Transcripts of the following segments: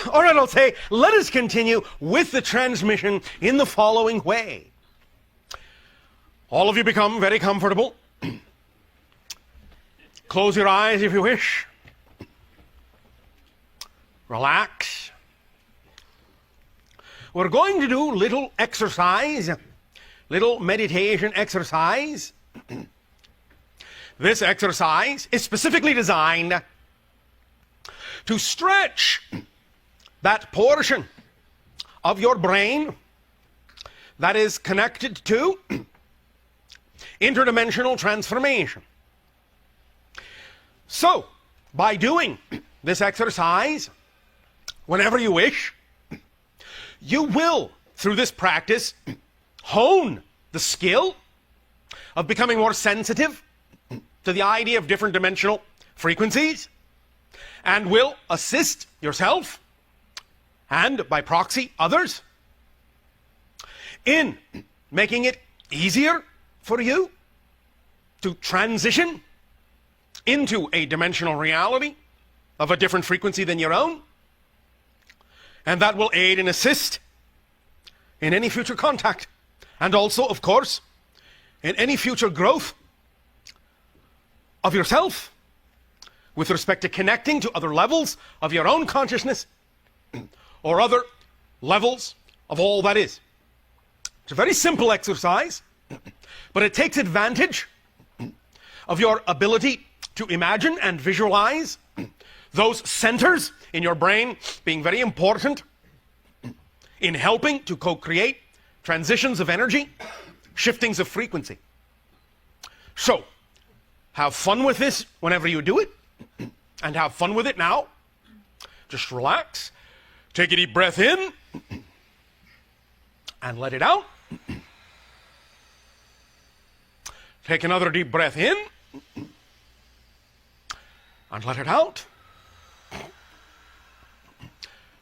All right, I'll say, let us continue with the transmission in the following way. All of you become very comfortable. Close your eyes if you wish. Relax. We're going to do little exercise, little meditation exercise. This exercise is specifically designed to stretch that portion of your brain that is connected to interdimensional transformation. So, by doing this exercise, whenever you wish, you will, through this practice, hone the skill of becoming more sensitive to the idea of different dimensional frequencies, and will assist yourself and, by proxy, others in making it easier for you to transition into a dimensional reality of a different frequency than your own. And that will aid and assist in any future contact. And also, of course, in any future growth of yourself with respect to connecting to other levels of your own consciousness or other levels of all that is. It's a very simple exercise, but it takes advantage of your ability to imagine and visualize those centers in your brain being very important in helping to co-create transitions of energy, shiftings of frequency. So, have fun with this whenever you do it, and have fun with it now. Just relax, take a deep breath in, and let it out. Take another deep breath in, and let it out.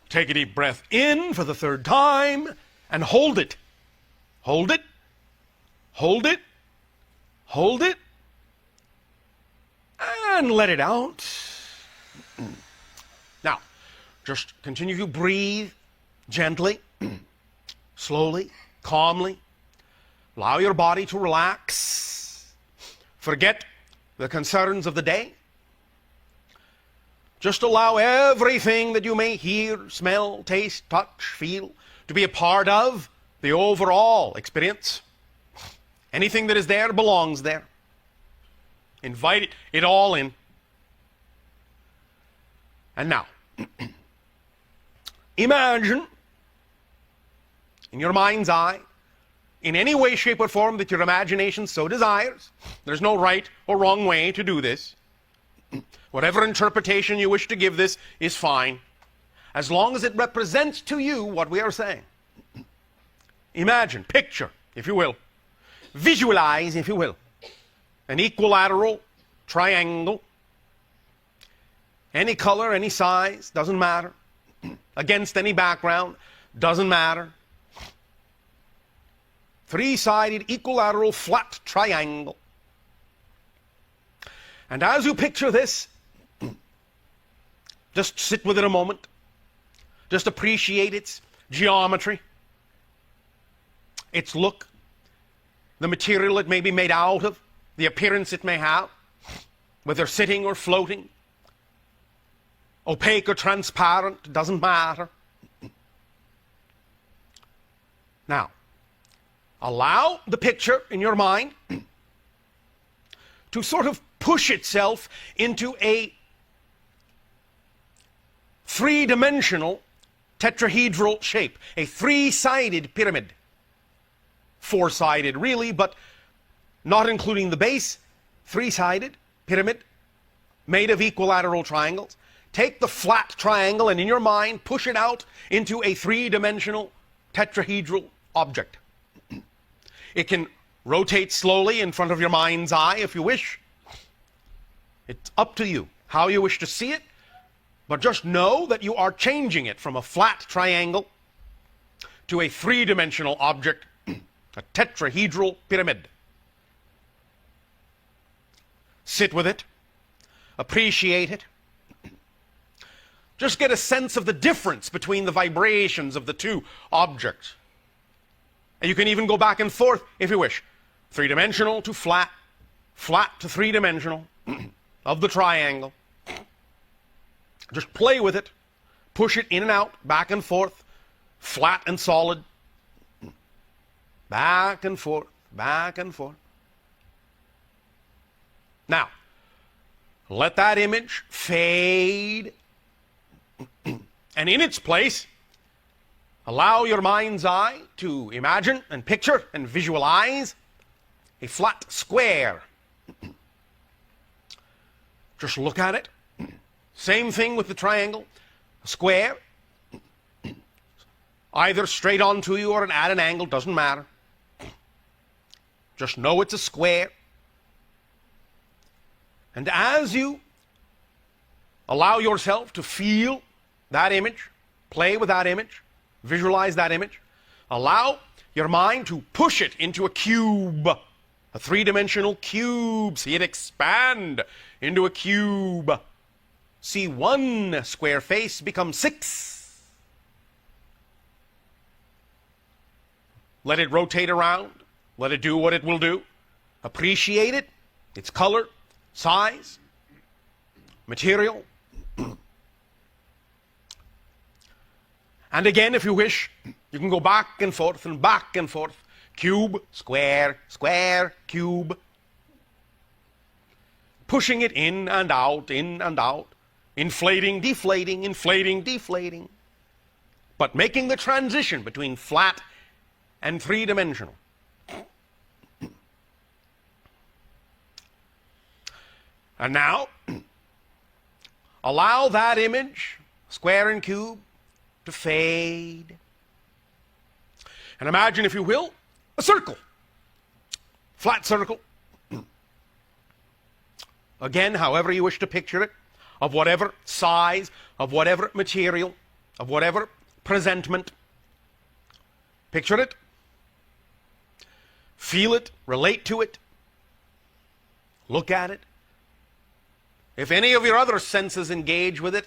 Take a deep breath in for the third time, and hold it. Hold it. Hold it. Hold it. And let it out. Now, just continue to breathe gently, slowly, calmly. Allow your body to relax. Forget the concerns of the day. Just allow everything that you may hear, smell, taste, touch, feel to be a part of the overall experience. Anything that is there belongs there. Invite it all in. And now, imagine in your mind's eye, in any way, shape, or form that your imagination so desires. There's no right or wrong way to do this. Whatever interpretation you wish to give this is fine, as long as it represents to you what we are saying. Imagine, picture, if you will, visualize, if you will, an equilateral triangle, any color, any size, doesn't matter, against any background, doesn't matter. Three-sided equilateral flat triangle. And as you picture this, just sit with it a moment. Just appreciate its geometry, its look, the material it may be made out of, the appearance it may have, whether sitting or floating, opaque or transparent, doesn't matter. Now, allow the picture in your mind to sort of push itself into a three-dimensional tetrahedral shape, a three-sided pyramid. Four-sided really, but not including the base, three-sided pyramid made of equilateral triangles. Take the flat triangle and in your mind push it out into a three-dimensional tetrahedral object. It can rotate slowly in front of your mind's eye if you wish. It's up to you how you wish to see it, but just know that you are changing it from a flat triangle to a three-dimensional object, a tetrahedral pyramid. Sit with it, appreciate it, Just get a sense of the difference between the vibrations of the two objects. And you can even go back and forth if you wish. Three-dimensional to flat, flat to three-dimensional of the triangle. Just play with it. Push it in and out, back and forth, flat and solid. Back and forth, back and forth. Now, let that image fade. And in its place, allow your mind's eye to imagine and picture and visualize a flat square. Just look at it. Same thing with the triangle. A square, either straight on to you or at an angle, doesn't matter. Just know it's a square. And as you allow yourself to feel that image, play with that image, visualize that image, allow your mind to push it into a cube, a three-dimensional cube. See it expand into a cube. See one square face become 6. Let it rotate around. Let it do what it will do. Appreciate it, its color, size, material. And again, if you wish, you can go back and forth and back and forth. Cube, square, square, cube. Pushing it in and out, in and out. Inflating, deflating. But making the transition between flat and three-dimensional. And now, allow that image, square and cube, to fade. And imagine, if you will, a circle. Flat circle. Again, however you wish to picture it, of whatever size, of whatever material, of whatever presentment. Picture it. Feel it. Relate to it. Look at it. If any of your other senses engage with it,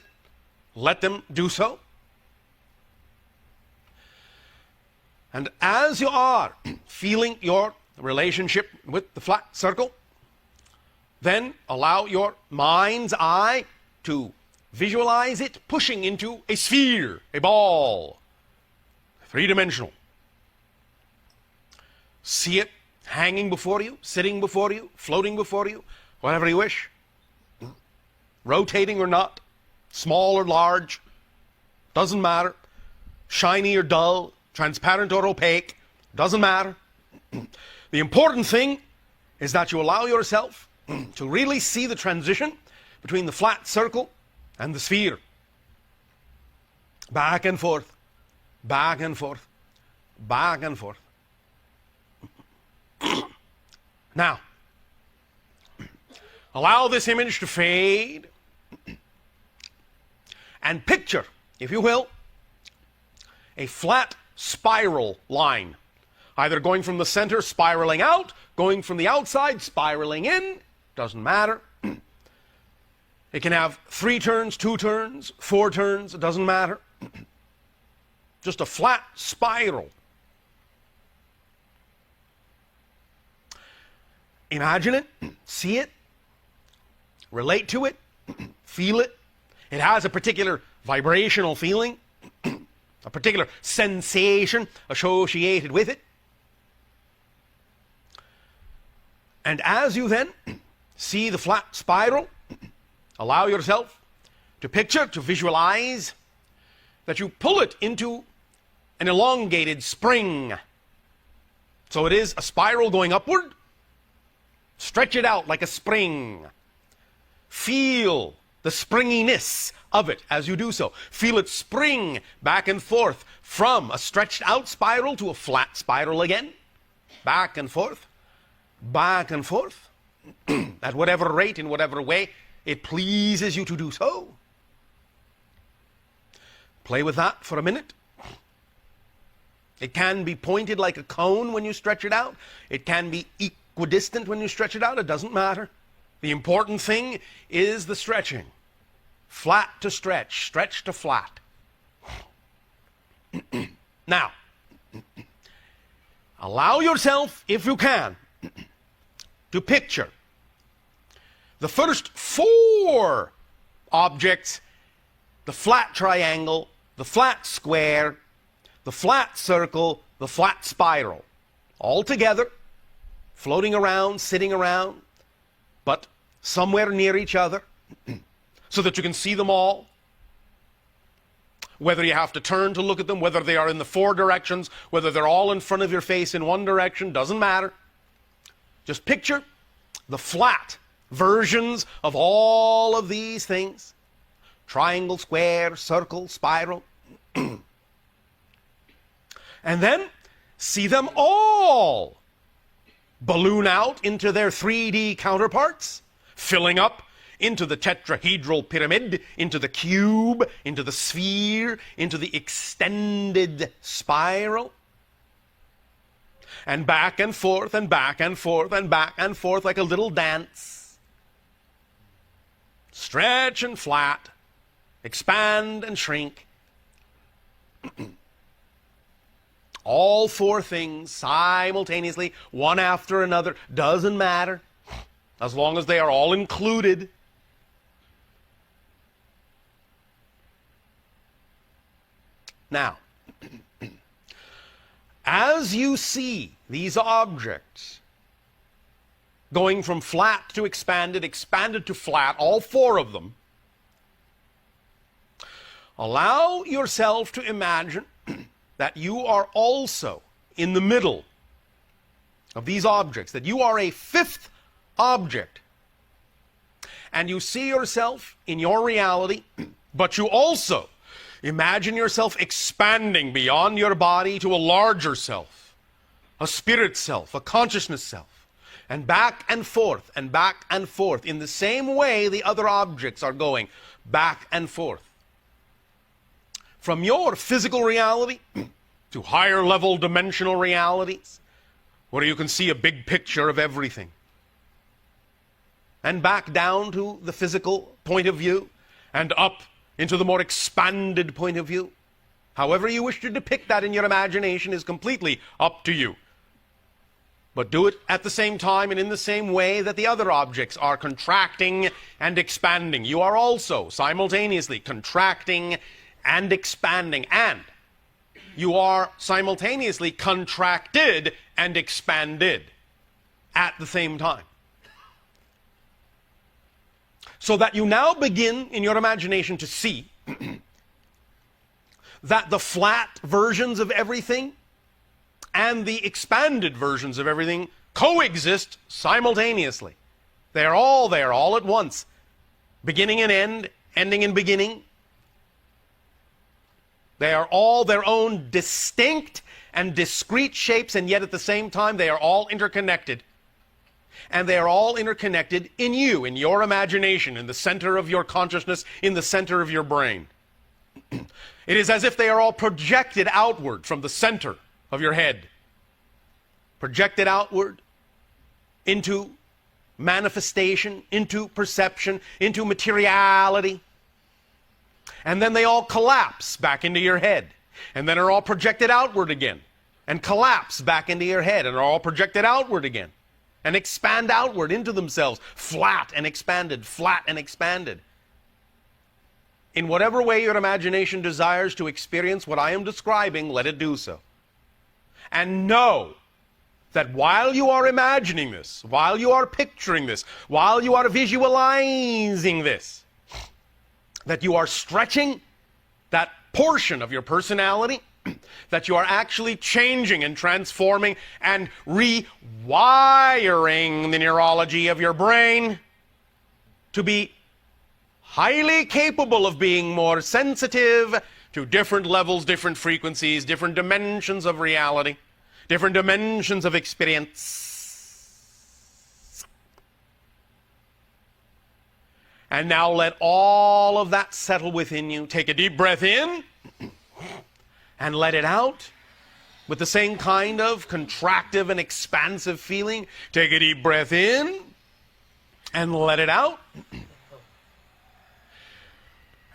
let them do so. And as you are feeling your relationship with the flat circle, then allow your mind's eye to visualize it pushing into a sphere, a ball, three-dimensional. See it hanging before you, sitting before you, floating before you, whatever you wish. Rotating or not, small or large, doesn't matter. Shiny or dull, transparent or opaque, doesn't matter. The important thing is that you allow yourself to really see the transition between the flat circle and the sphere. Back and forth, back and forth, back and forth. Now, allow this image to fade and picture, if you will, a flat spiral line, either going from the center, spiraling out, going from the outside, spiraling in, doesn't matter. It can have 3 turns, 2 turns, 4 turns, it doesn't matter. Just a flat spiral. Imagine it, see it, relate to it, feel it. It has a particular vibrational feeling, a particular sensation associated with it. And as you then see the flat spiral, allow yourself to picture, to visualize that you pull it into an elongated spring. So it is a spiral going upward. Stretch it out like a spring. Feel the springiness of it as you do so. Feel it spring back and forth from a stretched out spiral to a flat spiral again. Back and forth. Back and forth. At whatever rate, in whatever way it pleases you to do so. Play with that for a minute. It can be pointed like a cone when you stretch it out. It can be equidistant when you stretch it out. It doesn't matter. The important thing is the stretching. flat to stretch, stretch to flat. Now, allow yourself, if you can, to picture the first 4 objects: the flat triangle, the flat square, the flat circle, the flat spiral, all together, floating around, sitting around, but somewhere near each other, so that you can see them all. Whether you have to turn to look at them, whether they are in the 4 directions, whether they're all in front of your face in one direction, doesn't matter. Just picture the flat versions of all of these things: triangle, square, circle, spiral. And then see them all balloon out into their 3D counterparts, filling up into the tetrahedral pyramid, into the cube, into the sphere, into the extended spiral. And back and forth and back and forth and back and forth like a little dance. Stretch and flat, expand and shrink. All 4 things simultaneously, one after another, doesn't matter, as long as they are all included. Now, as you see these objects going from flat to expanded, expanded to flat, all 4 of them, allow yourself to imagine that you are also in the middle of these objects, that you are a 5th object. And you see yourself in your reality, but you also imagine yourself expanding beyond your body to a larger self, a spirit self, a consciousness self, and back and forth in the same way the other objects are going back and forth. From your physical reality to higher level dimensional realities, where you can see a big picture of everything. And back down to the physical point of view, and up into the more expanded point of view. However you wish to depict that in your imagination is completely up to you. But do it at the same time and in the same way that the other objects are contracting and expanding. You are also simultaneously contracting and expanding, and you are simultaneously contracted and expanded at the same time. So that you now begin in your imagination to see that the flat versions of everything and the expanded versions of everything coexist simultaneously. They are all there all at once, beginning and end, ending and beginning. They are all their own distinct and discrete shapes, and yet at the same time they are all interconnected. And they are all interconnected in you, in your imagination, in the center of your consciousness, in the center of your brain. It is as if they are all projected outward from the center of your head. Projected outward into manifestation, into perception, into materiality. And then they all collapse back into your head. And then are all projected outward again. And collapse back into your head. And are all projected outward again. And expand outward into themselves. Flat and expanded, flat and expanded. In whatever way your imagination desires to experience what I am describing, let it do so. And know that while you are imagining this, while you are picturing this, while you are visualizing this, that you are stretching that portion of your personality, that you are actually changing and transforming and rewiring the neurology of your brain to be highly capable of being more sensitive to different levels, different frequencies, different dimensions of reality, different dimensions of experience. And now let all of that settle within you. Take a deep breath in and let it out with the same kind of contractive and expansive feeling. Take a deep breath in and let it out.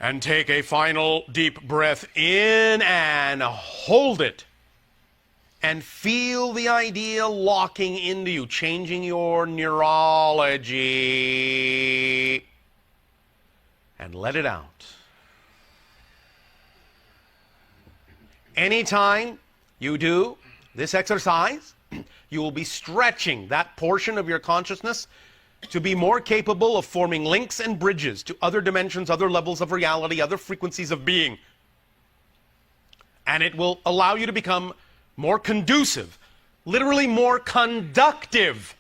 And take a final deep breath in and hold it. And feel the idea locking into you, changing your neurology. And let it out. Anytime you do this exercise, you will be stretching that portion of your consciousness to be more capable of forming links and bridges to other dimensions, other levels of reality, other frequencies of being. And it will allow you to become more conducive, literally more conductive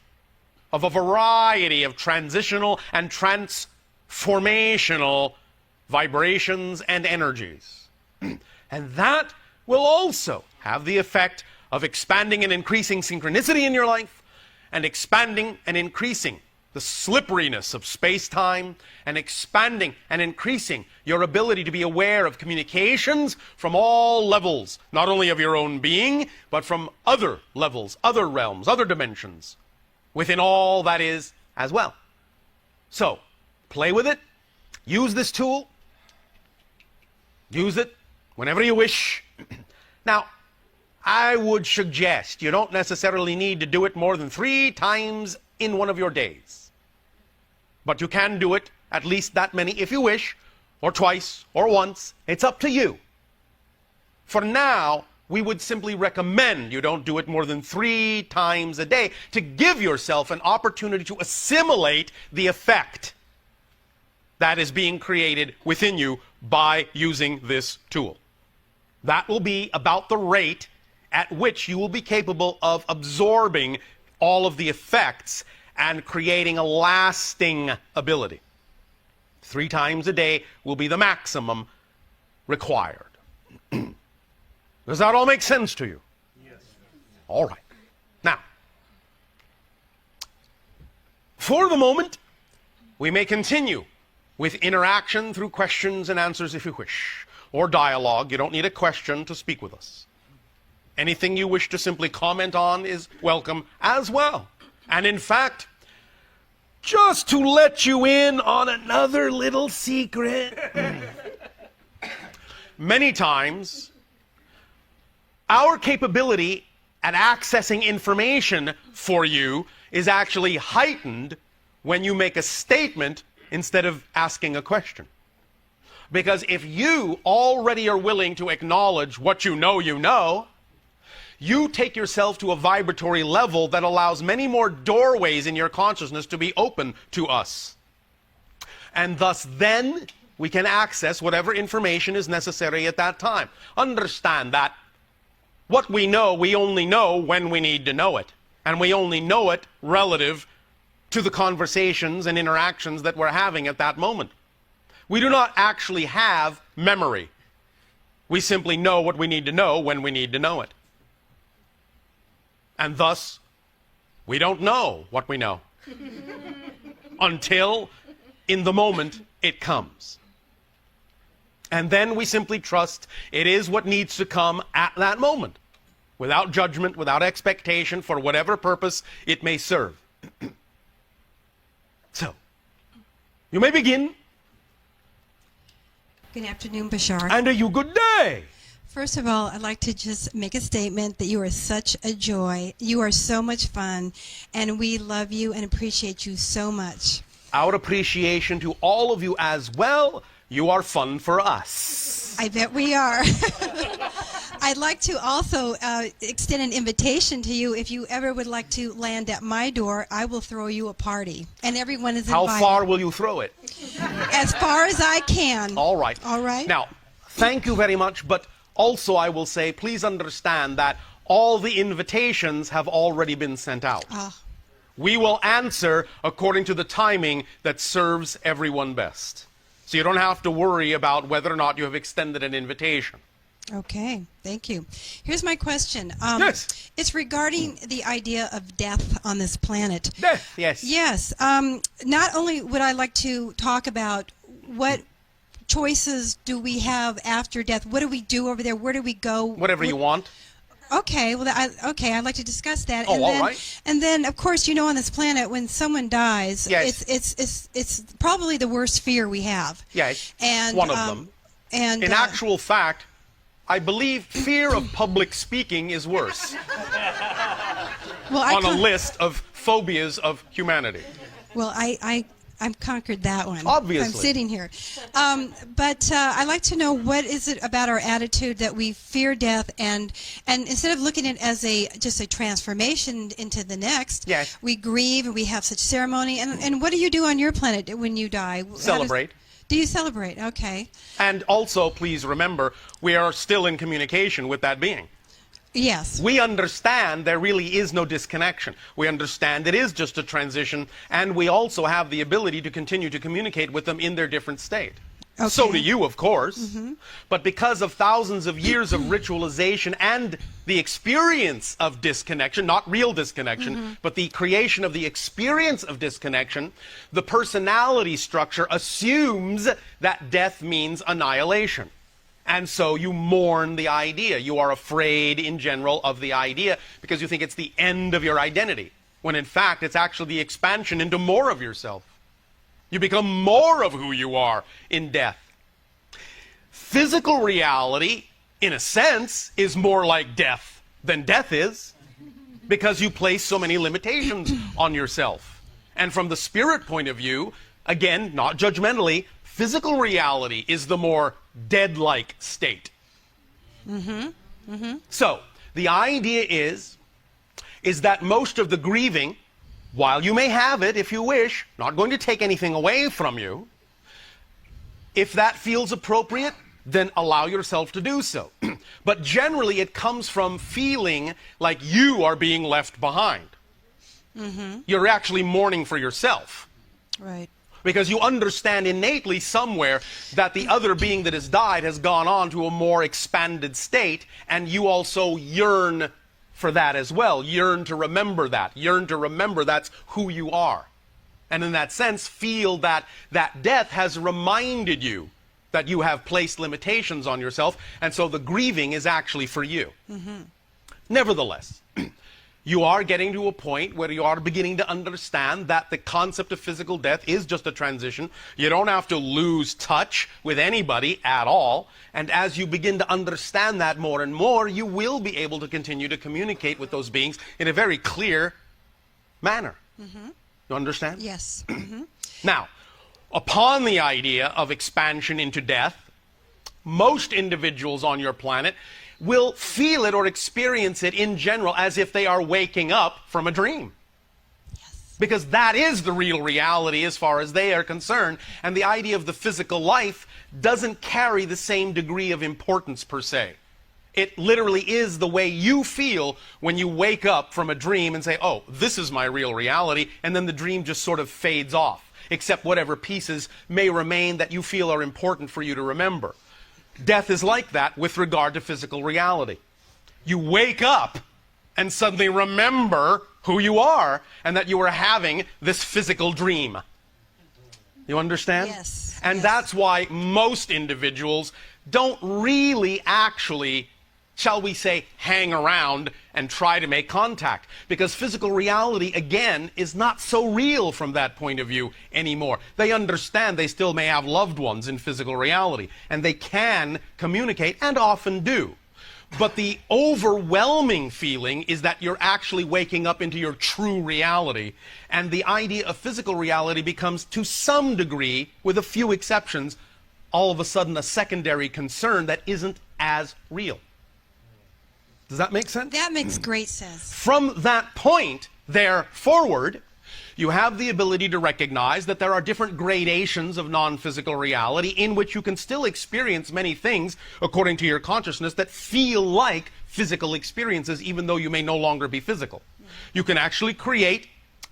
of a variety of transitional and transformational vibrations and energies. And that will also have the effect of expanding and increasing synchronicity in your life, and expanding and increasing the slipperiness of space-time, and expanding and increasing your ability to be aware of communications from all levels, not only of your own being, but from other levels, other realms, other dimensions, within all that is as well. So, play with it, use this tool, use it whenever you wish. Now, I would suggest you don't necessarily need to do it more than 3 times in one of your days. But you can do it at least that many if you wish, or twice, or once. It's up to you. For now, we would simply recommend you don't do it more than 3 times a day to give yourself an opportunity to assimilate the effect that is being created within you by using this tool. That will be about the rate at which you will be capable of absorbing all of the effects and creating a lasting ability. 3 times a day will be the maximum required. Does that all make sense to you? Yes. All right. Now, for the moment, we may continue with interaction through questions and answers if you wish, or dialogue. You don't need a question to speak with us. Anything you wish to simply comment on is welcome as well. And in fact, just to let you in on another little secret, many times our capability at accessing information for you is actually heightened when you make a statement instead of asking a question. Because if you already are willing to acknowledge what you know, you take yourself to a vibratory level that allows many more doorways in your consciousness to be open to us. And thus then we can access whatever information is necessary at that time. Understand that what we know, we only know when we need to know it. And we only know it relative to the conversations and interactions that we're having at that moment. We do not actually have memory. We simply know what we need to know when we need to know it. And thus, we don't know what we know until in the moment it comes. And then we simply trust it is what needs to come at that moment, without judgment, without expectation, for whatever purpose it may serve. So, you may begin. Good afternoon, Bashar. And a good day. First of all, I'd like to just make a statement that you are such a joy. You are so much fun, and we love you and appreciate you so much. Our appreciation to all of you as well. You are fun for us. I bet we are. I'd like to also extend an invitation to you. If you ever would like to land at my door, I will throw you a party, and everyone is invited. How far will you throw it? As far as I can. All right. All right. Now, thank you very much, but also I will say, please understand that all the invitations have already been sent out. We will answer according to the timing that serves everyone best. So you don't have to worry about whether or not you have extended an invitation. Okay, thank you. Here's my question. Yes. It's regarding the idea of death on this planet. Death, yes. Yes. Not only would I like to talk about what choices do we have after death, what do we do over there, where do we go? Whatever you want. Okay, well, I'd like to discuss that. Oh, and all then, right. And then, of course, you know, on this planet, when someone dies, Yes. it's probably the worst fear we have. Yes, And one of them. And In actual fact, I believe fear of public speaking is worse well, on a list of phobias of humanity. Well, I've conquered that one. Obviously. I'm sitting here. But I'd like to know, what is it about our attitude that we fear death, and instead of looking at it as just a transformation into the next, yes, we grieve and we have such ceremony. And what do you do on your planet when you die? Celebrate. Do you celebrate? Okay. And also, please remember, we are still in communication with that being. Yes. We understand there really is no disconnection. We understand it is just a transition, and we also have the ability to continue to communicate with them in their different state. Okay. So do you, of course. But because of thousands of years of ritualization and the experience of disconnection, not real disconnection, but the creation of the experience of disconnection, the personality structure assumes that death means annihilation. And so you mourn the idea. You are afraid in general of the idea because you think it's the end of your identity, when in fact it's actually the expansion into more of yourself. You become more of who you are in death. Physical reality, in a sense, is more like death than death is, because you place so many limitations on yourself. And from the spirit point of view, again, not judgmentally, physical reality is the more dead-like state. So, the idea is that most of the grieving, while you may have it if you wish, not going to take anything away from you, if that feels appropriate, then allow yourself to do so. But generally it comes from feeling like you are being left behind. You're actually mourning for yourself. Right. Because you understand innately somewhere that the other being that has died has gone on to a more expanded state, and you also yearn for that as well. Yearn to remember that. Yearn to remember that's who you are. And in that sense, feel that that death has reminded you that you have placed limitations on yourself, and so the grieving is actually for you. Nevertheless, you are getting to a point where you are beginning to understand that the concept of physical death is just a transition. You don't have to lose touch with anybody at all. And as you begin to understand that more and more, you will be able to continue to communicate with those beings in a very clear manner. You understand? Yes. Now, upon the idea of expansion into death, most individuals on your planet will feel it or experience it in general as if they are waking up from a dream. Yes. Because that is the real reality as far as they are concerned, and the idea of the physical life doesn't carry the same degree of importance per se. It literally is the way you feel when you wake up from a dream and say, oh, this is my real reality, and then the dream just sort of fades off, except whatever pieces may remain that you feel are important for you to remember. Death is like that with regard to physical reality. You wake up and suddenly remember who you are and that you are having this physical dream. You understand? Yes. And that's why most individuals don't really actually, shall we say, hang around and try to make contact. Because physical reality, again, is not so real from that point of view anymore. They understand they still may have loved ones in physical reality, and they can communicate, and often do. But the overwhelming feeling is that you're actually waking up into your true reality, and the idea of physical reality becomes, to some degree, with a few exceptions, all of a sudden a secondary concern that isn't as real. Does that make sense? That makes great sense. From that point there forward, you have the ability to recognize that there are different gradations of non-physical reality in which you can still experience many things according to your consciousness that feel like physical experiences, even though you may no longer be physical. You can actually create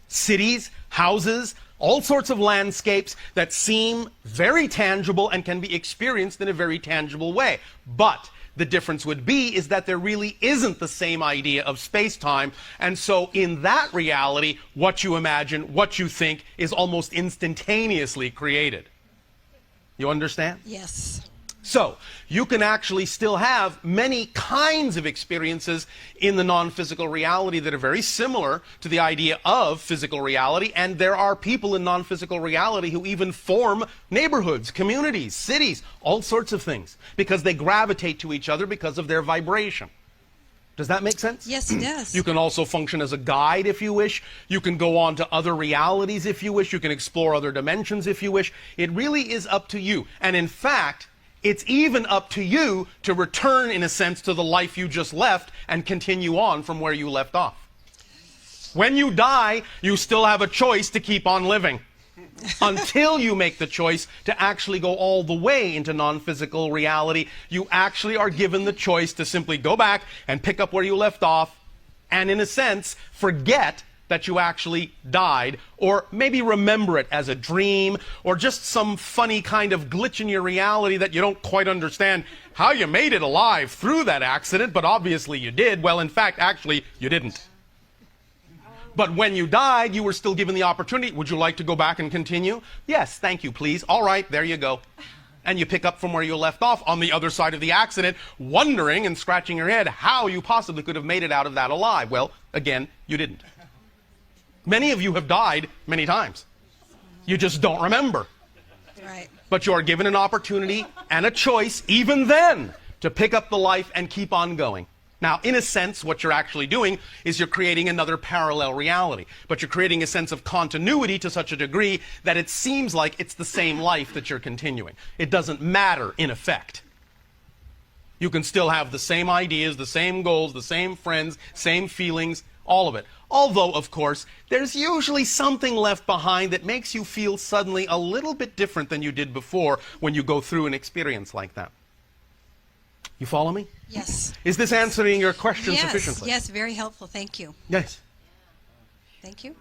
cities, houses, all sorts of landscapes that seem very tangible and can be experienced in a very tangible way. But the difference would be is that there really isn't the same idea of space-time, and so in that reality, what you imagine, what you think, is almost instantaneously created. You understand? Yes. So, you can actually still have many kinds of experiences in the non-physical reality that are very similar to the idea of physical reality, and there are people in non-physical reality who even form neighborhoods, communities, cities, all sorts of things, because they gravitate to each other because of their vibration. Does that make sense? Yes, it does. You can also function as a guide if you wish. You can go on to other realities if you wish. You can explore other dimensions if you wish. It really is up to you. And in fact, it's even up to you to return, in a sense, to the life you just left and continue on from where you left off. When you die, you still have a choice to keep on living until you make the choice to actually go all the way into non-physical reality. You actually are given the choice to simply go back and pick up where you left off and, in a sense, forget that you actually died, or maybe remember it as a dream, or just some funny kind of glitch in your reality that you don't quite understand how you made it alive through that accident, but obviously you did. Well, in fact, actually, you didn't. But when you died, you were still given the opportunity. Would you like to go back and continue? Yes, thank you, please. All right, there you go. And you pick up from where you left off on the other side of the accident, wondering and scratching your head how you possibly could have made it out of that alive. Well, again, you didn't. Many of you have died many times. You just don't remember. Right. But you are given an opportunity and a choice, even then, to pick up the life and keep on going. Now, in a sense, what you're actually doing is you're creating another parallel reality. But you're creating a sense of continuity to such a degree that it seems like it's the same life that you're continuing. It doesn't matter, in effect. You can still have the same ideas, the same goals, the same friends, same feelings, all of it. Although, of course, there's usually something left behind that makes you feel suddenly a little bit different than you did before when you go through an experience like that. You follow me? Yes. Is this answering your question sufficiently? Yes, very helpful. Thank you. Yes. Thank you.